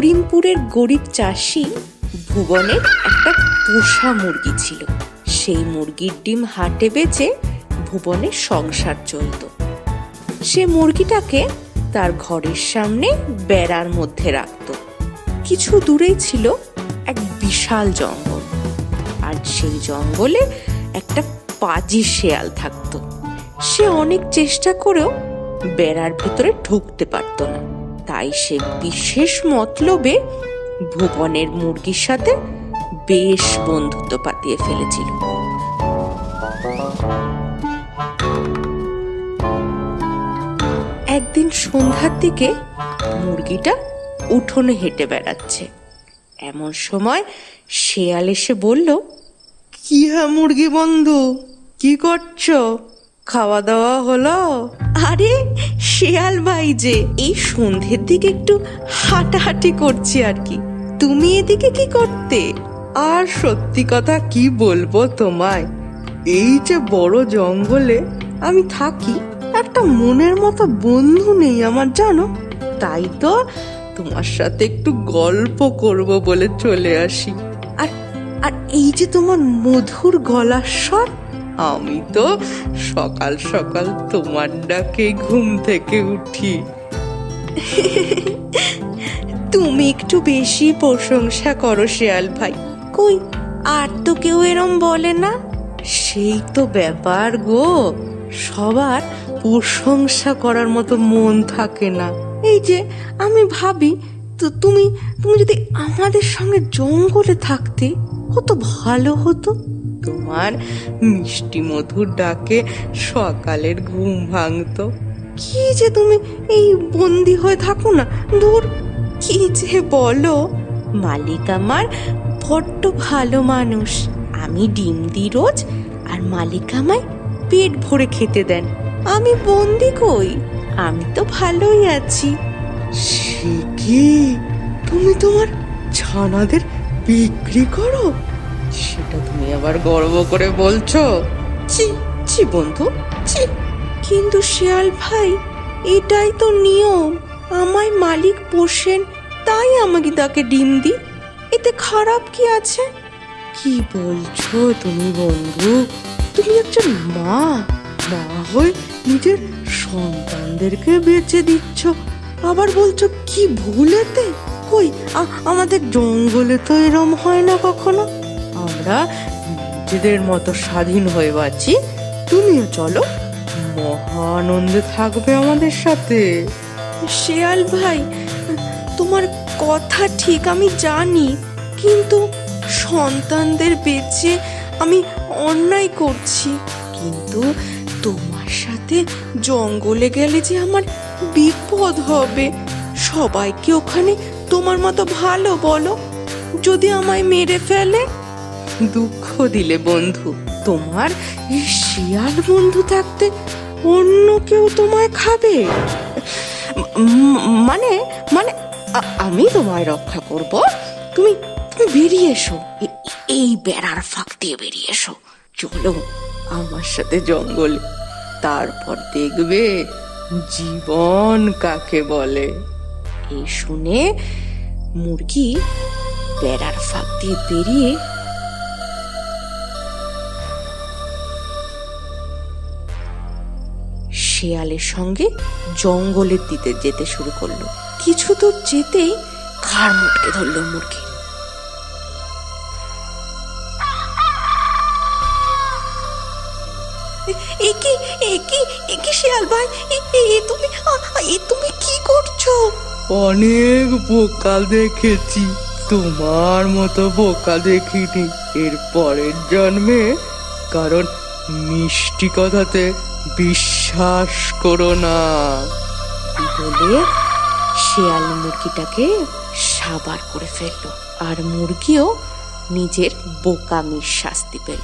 করিমপুরের গরিব চাষি ভুবনের একটা পোষা মুরগি ছিল। সেই মুরগির ডিম হাটে বেচে ভুবনের সংসার চলত। সে মুরগিটাকে তার ঘরের সামনে বেড়ার মধ্যে রাখত। কিছু দূরেই ছিল এক বিশাল জঙ্গল, আর সেই জঙ্গলে একটা পাজি শেয়াল থাকত। সে অনেক চেষ্টা করেও বেড়ার ভিতরে ঢুকতে পারত না। তাই সে বিশেষ মতলবে ভুবনের মুরগির সাথে বেশ বন্ধুত্ব পাতিয়ে ফেলেছিল। একদিন সন্ধ্যার দিকে মুরগিটা উঠোনে হেঁটে বেড়াচ্ছে। এমন সময় শেয়াল এসে বলল, কি হ্যাঁ মুরগি বন্ধু, কি করছো? খাওয়া দাওয়া হলো? আরে শেয়াল ভাই যে, এই সন্ধ্যের দিকে একটু হাঁটাহাঁটি করছি আর কি। তুমি এদিকে কি করতে? আর সত্যি কথা কি বলবো তোমায়, এই যে বড় জঙ্গলে আমি থাকি, একটা মনের মতো বন্ধু নেই আমার, জানো। তাই তো তোমার সাথে একটু গল্প করব বলে চলে আসি। আর আর এই যে তোমার মধুর গলার স্বর, আমি তো সকাল সকাল তোমার ডাকে ঘুম থেকে উঠি। তুমি একটু বেশি প্রশংসা করো শেয়াল ভাই। কই আর তো কেউ এরম বলে না। সেই তো ব্যাপার গো, সবার প্রশংসা করার মতো মন থাকে না। এই যে আমি ভাবি, তো তুমি যদি আমাদের সঙ্গে জঙ্গলে থাকতে, কত ভালো হতো। তোমার মিষ্টি মধুর ডাকে সকালের ঘুম ভাঙতো। কি যে তুমি এই বন্দি হয়ে থাকো না, দূর। কি যে বলো, মালিক আমার বড্ড ভালো মানুষ। আমি ডিম দিই রোজ, আর মালিক আমায় পেট ভরে খেতে দেন। আমি বন্দি কই, আমি তো ভালোই আছি। সে কি, তুমি তোমার ছানাদের বিক্রি করো? সেটা তুমি আবার গর্ব করে বলছো? ছি ছি বন্ধু, ছি। কিন্তু শিয়াল ভাই, এটাই তো নিয়ম। আমায় মালিক পোষেন, তাই আমাকে তাকে ডিম দিই। এতে খারাপ কি আছে? কি বলছো তুমি বন্ধু? তুমি একজন মা, মা হয়ে নিজের সন্তানদেরকে বেঁচে দিচ্ছ, আবার বলছো কি ভুলেতে? কই আমাদের জঙ্গলে তো এরম হয় না কখনো। আমরা নিজেদের মতো স্বাধীন হয়ে বাঁচি। তুমিও চলো, মহা আনন্দে থাকবে আমাদের সাথে। শিয়াল ভাই, তোমার কথা ঠিক, আমি জানি, কিন্তু সন্তানদের বেঁচে আমি অন্যায় করছি। কিন্তু তোমার সাথে জঙ্গলে গেলে যে আমার বিপদ হবে। সবাই কি ওখানে তোমার মতো ভালো বলো? যদি আমায় মেরে ফেলে? দুঃখ দিলে বন্ধু, তোমার এই শিয়াল বন্ধু থাকতে অন্য কেউ তোমায় খাবে? মানে মানে আমি তোমায় রক্ষা করব। তুমি তুমি বেরিয়ে এসো, এই বেড়ার ফাঁক দিয়ে বেরিয়ে এসো। চলো আমার সাথে জঙ্গলে, তারপর দেখবে জীবন কাকে বলে। এই শুনে মুরগি বেড়ার ফাঁক দিয়ে বেরিয়ে শেয়ালের সঙ্গে জঙ্গলের দিকে যেতে শুরু করলো। কিছু দূর যেতেই ঘাড় মুটকে ধরলো মুরগি। একি শিয়াল ভাই, তুমি কি করছো? অনেক বোকা দেখেছি, তোমার মতো বোকা দেখিনি এর পরের জন্মে। কারণ মিষ্টি কথাতে বিশ্বাস করো না বলে শেয়াল মুরগিটাকে সাবার করে ফেললো, আর মুরগিও নিজের বোকামির শাস্তি পেল।